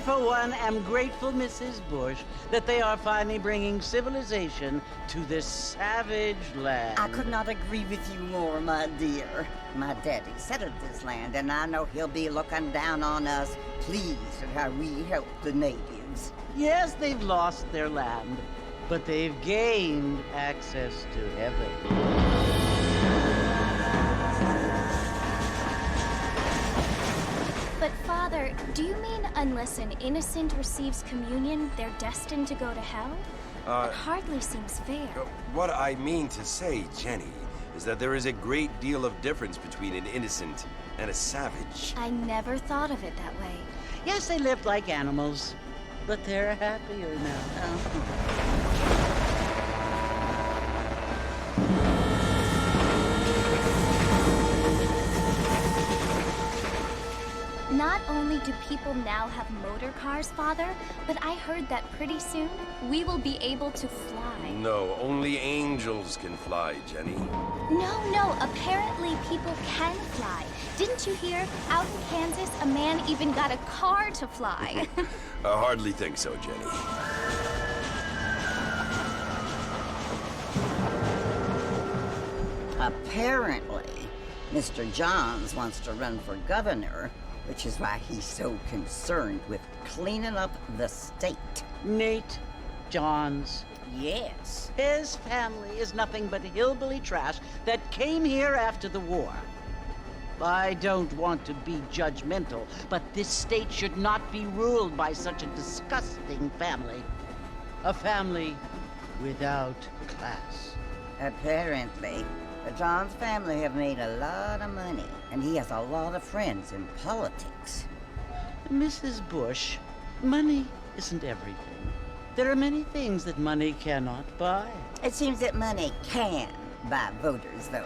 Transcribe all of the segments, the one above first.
For one, am grateful, Mrs. Bush, that they are finally bringing civilization to this savage land. I could not agree with you more, my dear. My daddy settled this land, and I know he'll be looking down on us, pleased at how we help the natives. Yes, they've lost their land, but they've gained access to heaven. But, Father, do you mean unless an innocent receives communion, they're destined to go to hell? That hardly seems fair. What I mean to say, Jenny, is that there is a great deal of difference between an innocent and a savage. I never thought of it that way. Yes, they lived like animals, but they're happier now. Not only do people now have motor cars, Father, but I heard that pretty soon we will be able to fly. No, only angels can fly, Jenny. No, apparently people can fly. Didn't you hear? Out in Kansas, a man even got a car to fly. I hardly think so, Jenny. Apparently, Mr. Johns wants to run for governor, which is why he's so concerned with cleaning up the state. Nate Johns. Yes. His family is nothing but hillbilly trash that came here after the war. I don't want to be judgmental, but this state should not be ruled by such a disgusting family. A family without class. Apparently, the Johns family have made a lot of money, and he has a lot of friends in politics. Mrs. Bush, money isn't everything. There are many things that money cannot buy. It seems that money can buy voters, though.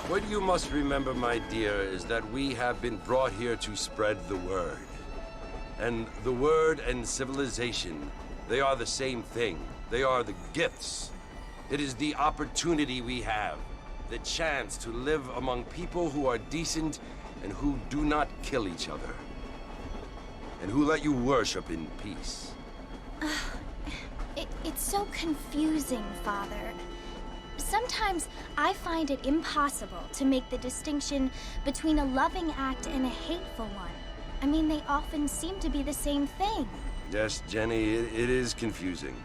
What you must remember, my dear, is that we have been brought here to spread the word. And the word and civilization, they are the same thing. They are the gifts. It is the opportunity we have the chance to live among people who are decent and who do not kill each other. And who let you worship in peace. It's so confusing, Father. Sometimes I find it impossible to make the distinction between a loving act and a hateful one. I mean, they often seem to be the same thing. Yes, Jenny, it is confusing.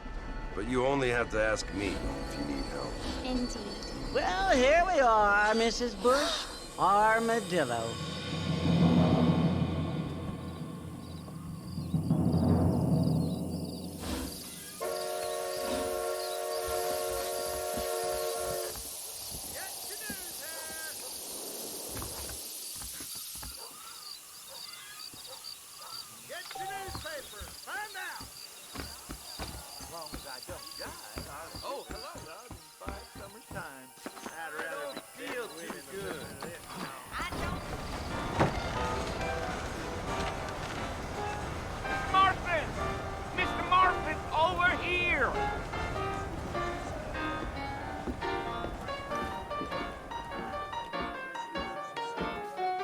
But you only have to ask me if you need help. Indeed. Well, here we are, Mrs. Bush. Armadillo.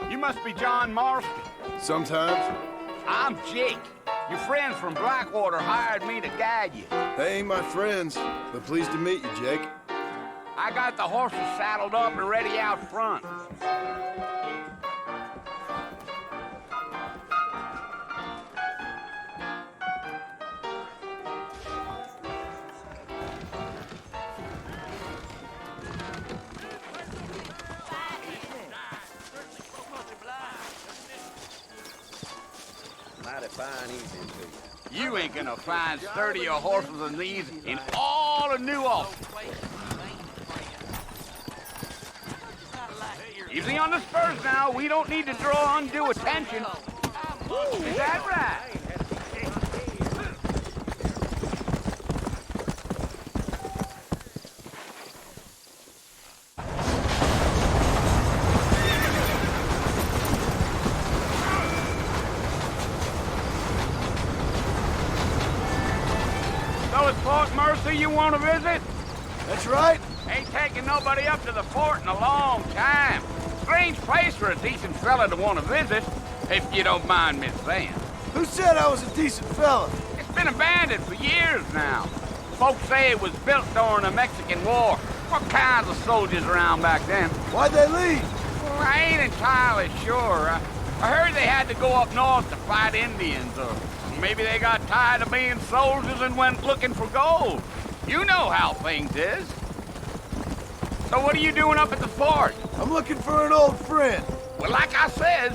You must be John Marston. Sometimes. I'm Jake. Your friends from Blackwater hired me to guide you. They ain't my friends, but pleased to meet you, Jake. I got the horses saddled up and ready out front. You ain't gonna find sturdier horses than these in all of New Ulster. Easy on the spurs now. We don't need to draw undue attention. Is that right? So it's Fort Mercy you want to visit? That's right. Ain't taking nobody up to the fort in a long time. Strange place for a decent fella to want to visit, if you don't mind me saying. Who said I was a decent fella? It's been abandoned for years now. Folks say it was built during the Mexican War. What kinds of soldiers around back then? Why'd they leave? Well, I ain't entirely sure. I heard they had to go up north to fight Indians, or maybe they got tired of being soldiers and went looking for gold. You know how things is. So what are you doing up at the fort? I'm looking for an old friend. Well, like I says,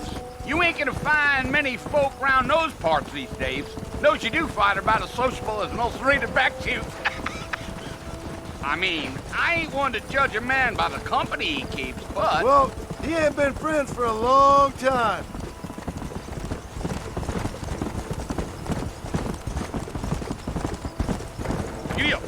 you ain't gonna find many folk round those parts these days. Those you do find are about as sociable as most rated back to you. I mean, I ain't one to judge a man by the company he keeps, but... Well, he ain't been friends for a long time. Giddy up.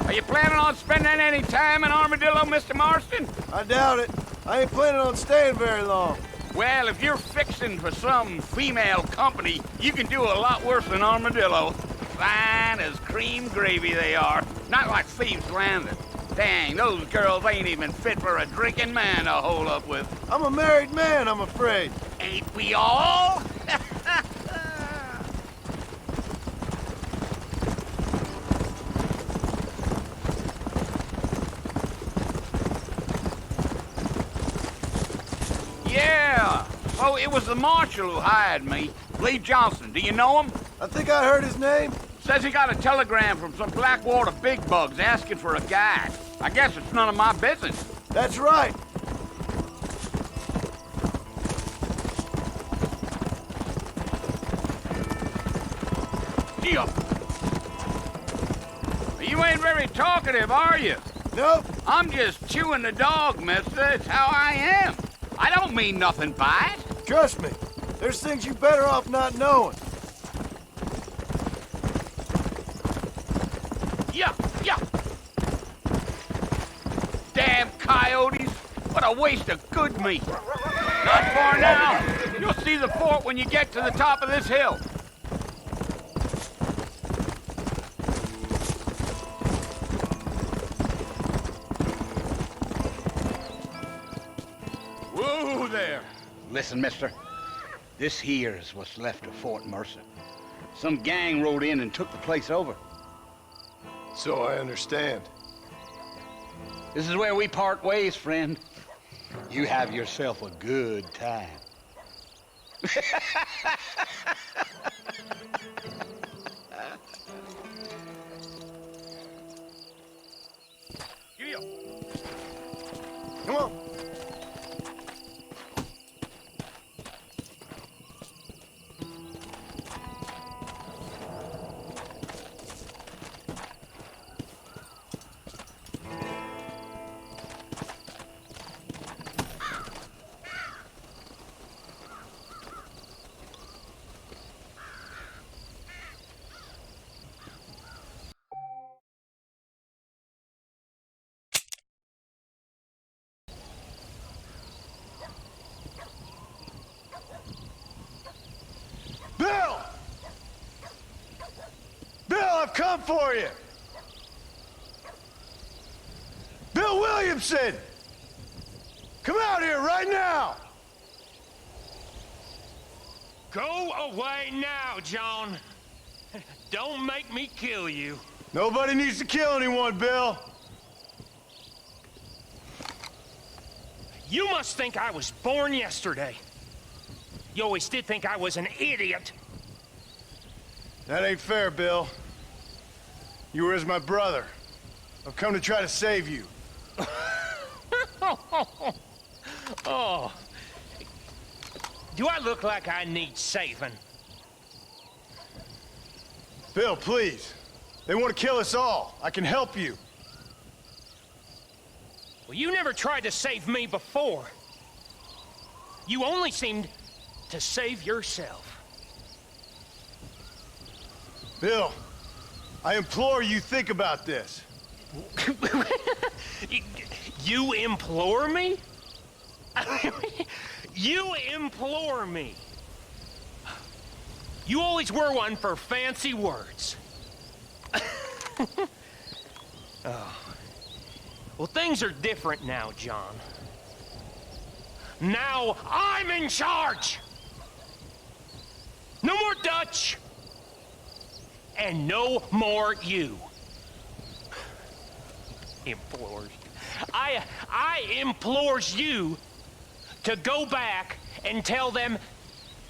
Are you planning on spending any time in Armadillo, Mr. Marston? I doubt it. I ain't planning on staying very long. Well, if you're fixing for some female company, you can do a lot worse than Armadillo. Fine as cream gravy they are. Not like Thieves' Landing. Dang, those girls ain't even fit for a drinking man to hole up with. I'm a married man, I'm afraid. Ain't we all? Yeah, so it was the marshal who hired me. Lee Johnson, do you know him? I think I heard his name. Says he got a telegram from some Blackwater big bugs asking for a guide. I guess it's none of my business. That's right. Gee up. You ain't very talkative, are you? Nope. I'm just chewing the dog, mister. It's how I am. I don't mean nothing by it. Trust me. There's things you better off not knowing. Yeah, yeah. Damn coyotes. What a waste of good meat. Not far now. You'll see the fort when you get to the top of this hill. Listen, mister. This here is what's left of Fort Mercer. Some gang rode in and took the place over. So I understand. This is where we part ways, friend. You have yourself a good time. Come on. Bill! Bill, I've come for you! Bill Williamson! Come out here right now! Go away now, John. Don't make me kill you. Nobody needs to kill anyone, Bill. You must think I was born yesterday. You always did think I was an idiot. That ain't fair, Bill. You were as my brother. I've come to try to save you. Oh. Do I look like I need saving? Bill, please. They want to kill us all. I can help you. Well, you never tried to save me before. You only seemed to save yourself. Bill, I implore you think about this. You implore me? You implore me. You always were one for fancy words. Oh. Well, things are different now, John. Now I'm in charge! No more Dutch! And no more you. Implores. I implores you to go back and tell them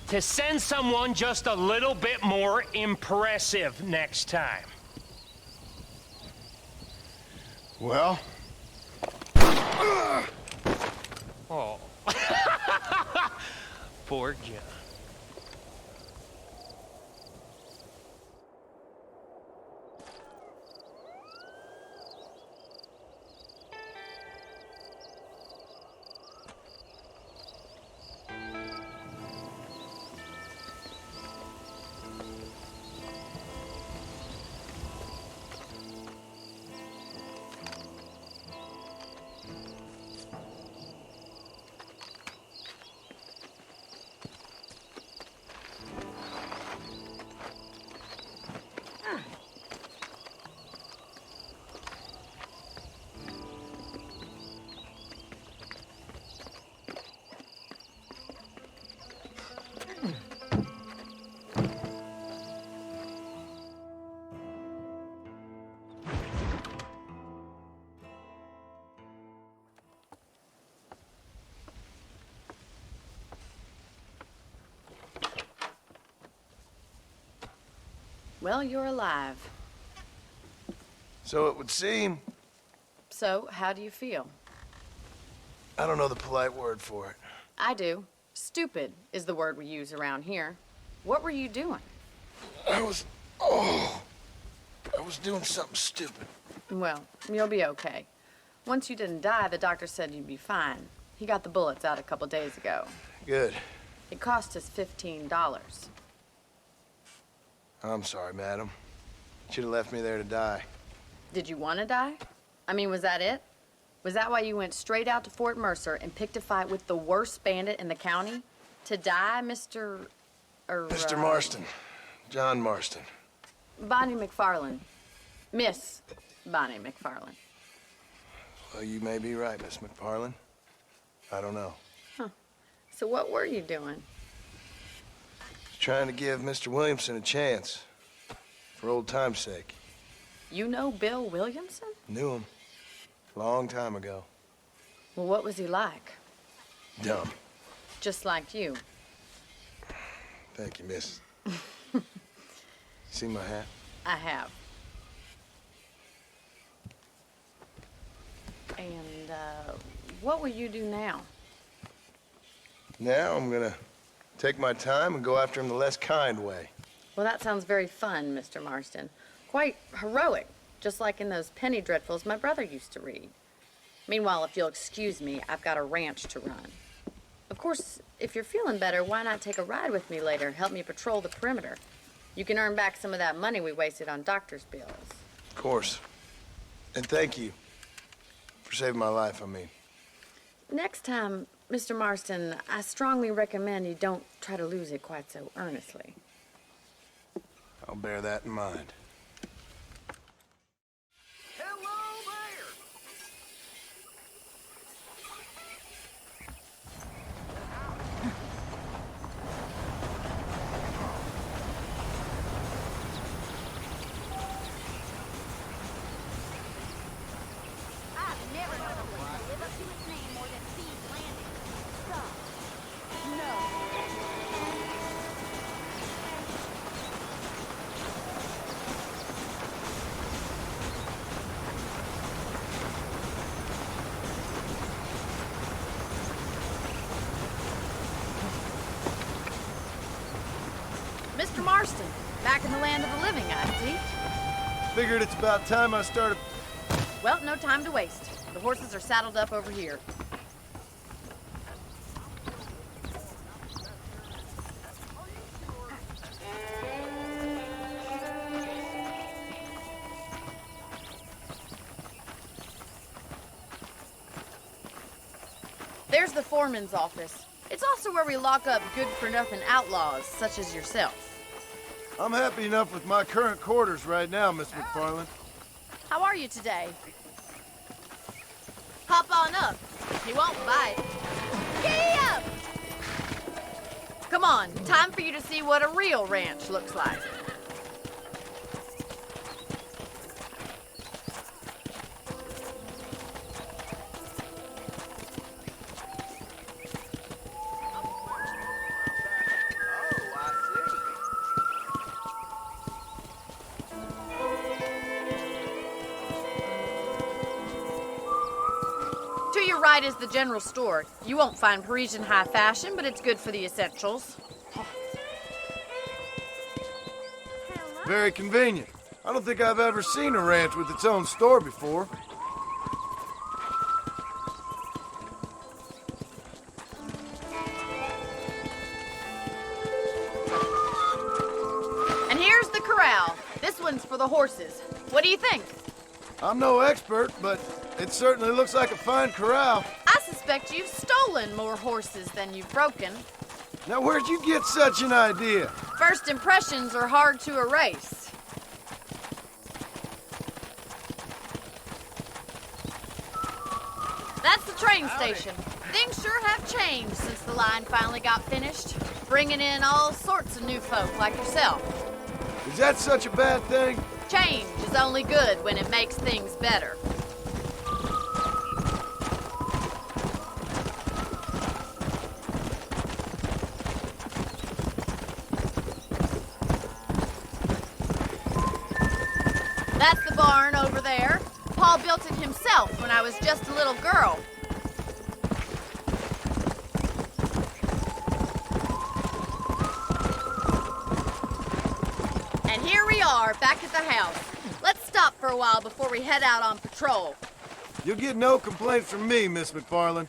to send someone just a little bit more impressive next time. Well? Oh. Poor John. Well, you're alive. So it would seem. So, how do you feel? I don't know the polite word for it. I do. Stupid is the word we use around here. What were you doing? I was doing something stupid. Well, you'll be okay. Once you didn't die, the doctor said you'd be fine. He got the bullets out a couple days ago. Good. It cost us $15. I'm sorry, madam. Should have left me there to die. Did you want to die? I mean, was that it? Was that why you went straight out to Fort Mercer and picked a fight with the worst bandit in the county? To die, Mr. Mr. Marston. John Marston. Bonnie McFarland. Miss Bonnie McFarland. Well, you may be right, Miss McFarland. I don't know. So what were you doing? Trying to give Mr. Williamson a chance. For old time's sake. You know Bill Williamson? Knew him. Long time ago. Well, what was he like? Dumb. Just like you. Thank you, miss. See my hat? I have. And, what will you do now? Now I'm gonna take my time and go after him the less kind way. Well, that sounds very fun, Mr. Marston. Quite heroic, just like in those penny dreadfuls my brother used to read. Meanwhile, if you'll excuse me, I've got a ranch to run. Of course, if you're feeling better, why not take a ride with me later? Help me patrol the perimeter. You can earn back some of that money we wasted on doctor's bills. Of course. And thank you. For saving my life, I mean. Next time, Mr. Marston, I strongly recommend you don't try to lose it quite so earnestly. I'll bear that in mind. Hello there! I've never known a place to live up to its name more than Seeds Landing. Stop. Mr. Marston, back in the land of the living, I see. Figured it's about time I started. Well, no time to waste. The horses are saddled up over here. There's the foreman's office. It's also where we lock up good-for-nothing outlaws, such as yourself. I'm happy enough with my current quarters right now, Miss McFarland. How are you today? Hop on up. He won't bite. Giddy up! Come on, time for you to see what a real ranch looks like. To your right is the general store. You won't find Parisian high fashion, but it's good for the essentials. Very convenient. I don't think I've ever seen a ranch with its own store before. And here's the corral. This one's for the horses. What do you think? I'm no expert, but it certainly looks like a fine corral. I suspect you've stolen more horses than you've broken. Now, where'd you get such an idea? First impressions are hard to erase. That's the train station. Things sure have changed since the line finally got finished, bringing in all sorts of new folk like yourself. Is that such a bad thing? Change is only good when it makes things better. That's the barn over there. Paul built it himself when I was just a little girl. And here we are, back at the house. Let's stop for a while before we head out on patrol. You'll get no complaints from me, Miss McFarland.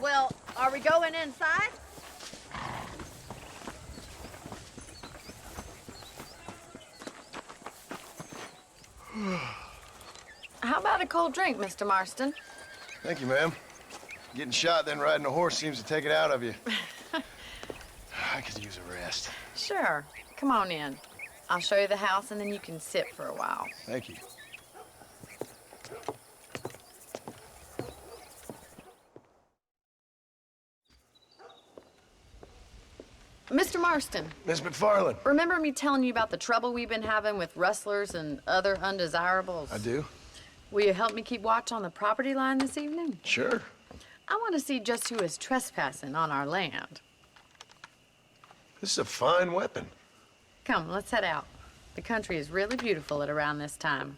Well, are we going inside? How about a cold drink, Mr. Marston? Thank you, ma'am. Getting shot, then riding a horse seems to take it out of you. I could use a rest. Sure. Come on in. I'll show you the house and then you can sit for a while. Thank you. Mr. Marston, Miss McFarland. remember me telling you about the trouble we've been having with rustlers and other undesirables? I do? Will you help me keep watch on the property line this evening? Sure. I want to see just who is trespassing on our land. This is a fine weapon. Come, let's head out. The country is really beautiful at around this time.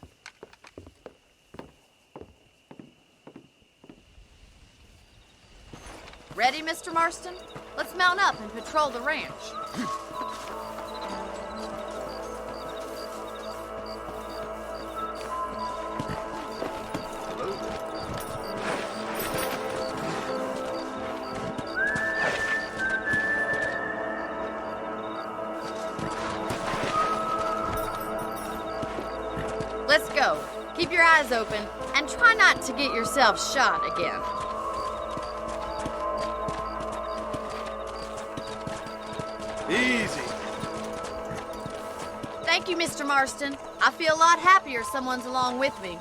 Ready, Mr. Marston? Let's mount up and patrol the ranch. Let's go. Keep your eyes open and try not to get yourself shot again. Easy. Thank you, Mr. Marston. I feel a lot happier someone's along with me.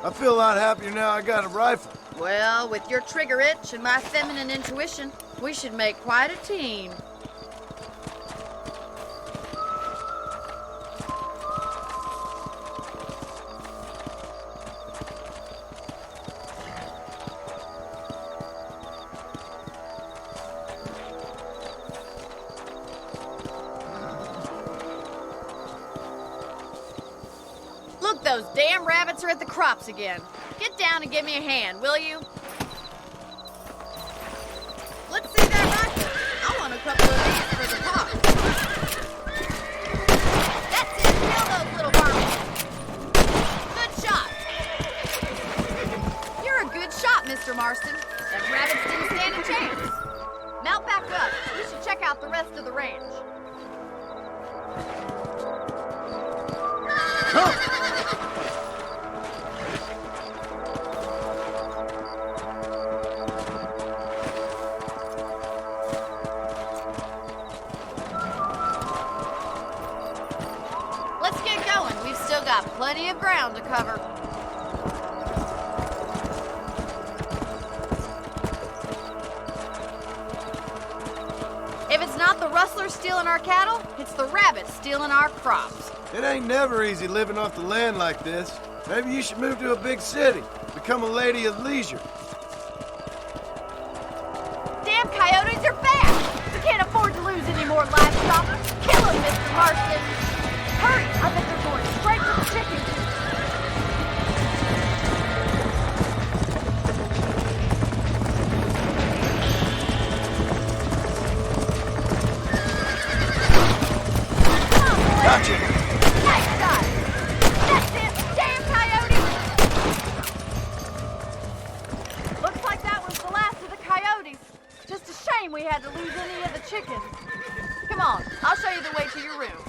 I feel a lot happier now I got a rifle. Well, with your trigger itch and my feminine intuition, we should make quite a team. Look, those damn rabbits are at the crops again. Get down and give me a hand, will you? Let's see that rifle. I want a couple of ants for the pot. That's it. Kill those little vermin. Good shot. You're a good shot, Mr. Marston. Them rabbits didn't stand a chance. Mount back up. We should check out the rest of the ranch. Let's get going. We've still got plenty of ground to cover. If it's not the rustlers stealing our cattle, it's the rabbits stealing our crops. It ain't never easy living off the land like this. Maybe you should move to a big city. Become a lady of leisure. Damn coyotes are back! We can't afford to lose any more livestock. Kill them, Mr. Marston! Hurry! I bet they're going straight for the chickens. Come on, boys! Gotcha! Nice shot! That's it! Damn coyotes! Looks like that was the last of the coyotes. Just a shame we had to lose any of the chickens. Come on, I'll show you the way to your room.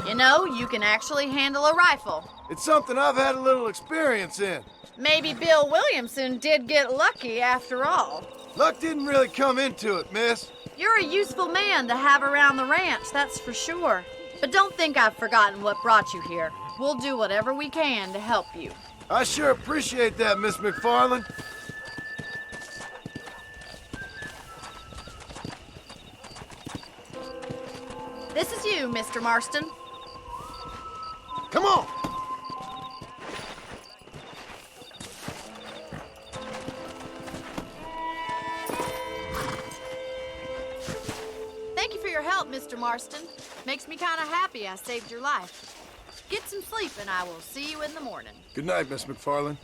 You know, you can actually handle a rifle. It's something I've had a little experience in. Maybe Bill Williamson did get lucky after all. Luck didn't really come into it, miss. You're a useful man to have around the ranch, that's for sure. But don't think I've forgotten what brought you here. We'll do whatever we can to help you. I sure appreciate that, Miss McFarland. This is you, Mr. Marston. Come on! Thank you for your help, Mr. Marston. Makes me kind of happy I saved your life. Get some sleep and I will see you in the morning. Good night, Miss McFarland.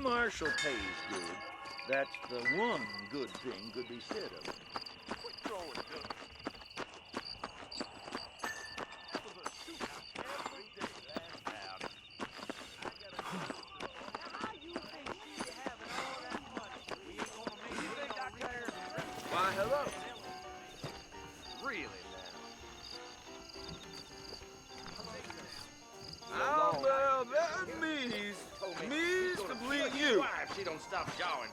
Marshal pays good, that's the one good thing could be said of him. Quit throwing guns. There was a shootout every day last out. How you think she having all that money? We ain't gonna make you think I care. Why, hello. Really, How well that means to bleed you. if she don't stop jawing.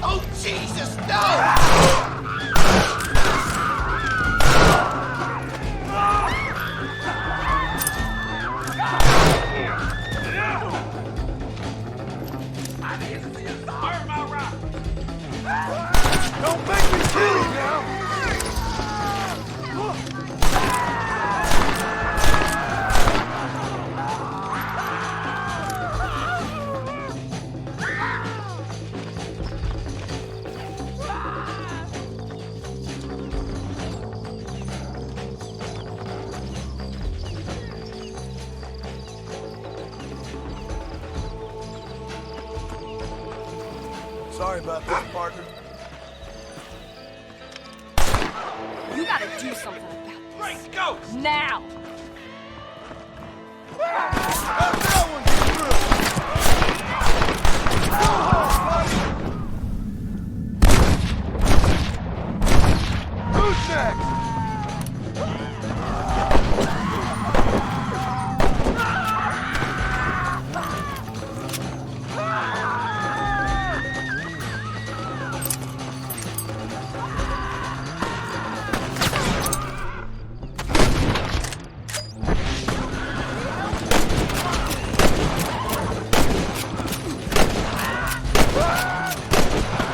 Oh, Jesus, no! Don't make me kill you now! Sorry about this, partner. You gotta do something about this. Great go! Now! How'd that one get through? Who's next?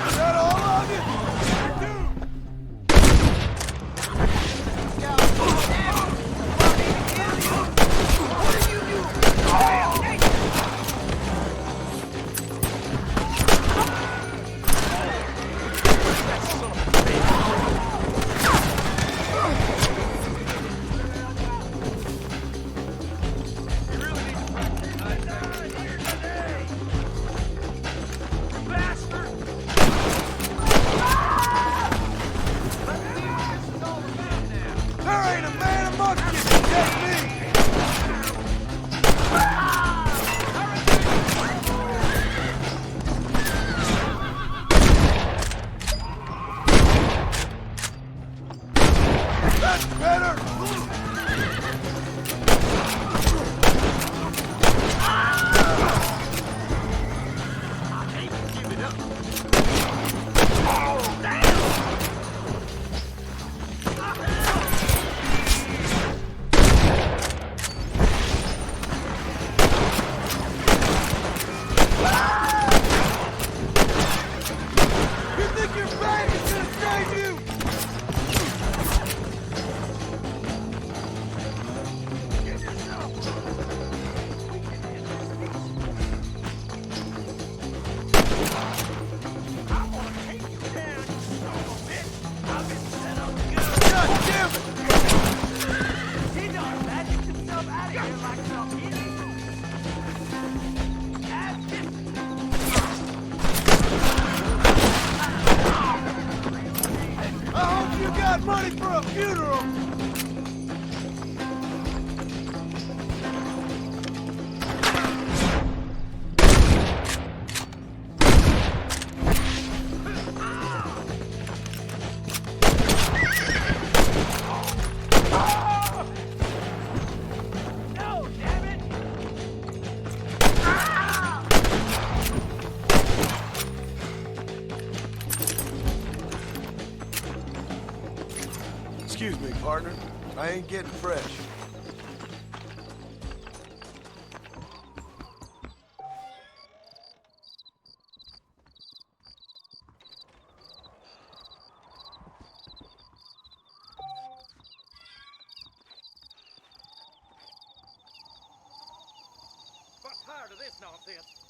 Is that all of you? There ain't a man amongst you can take me! That's better! You think your bag is gonna save you? God damn it! He done magicked himself out of here like some idiot. I hope you got money for a funeral! No, damn it! Excuse me, partner. I ain't getting fresh. this nonsense.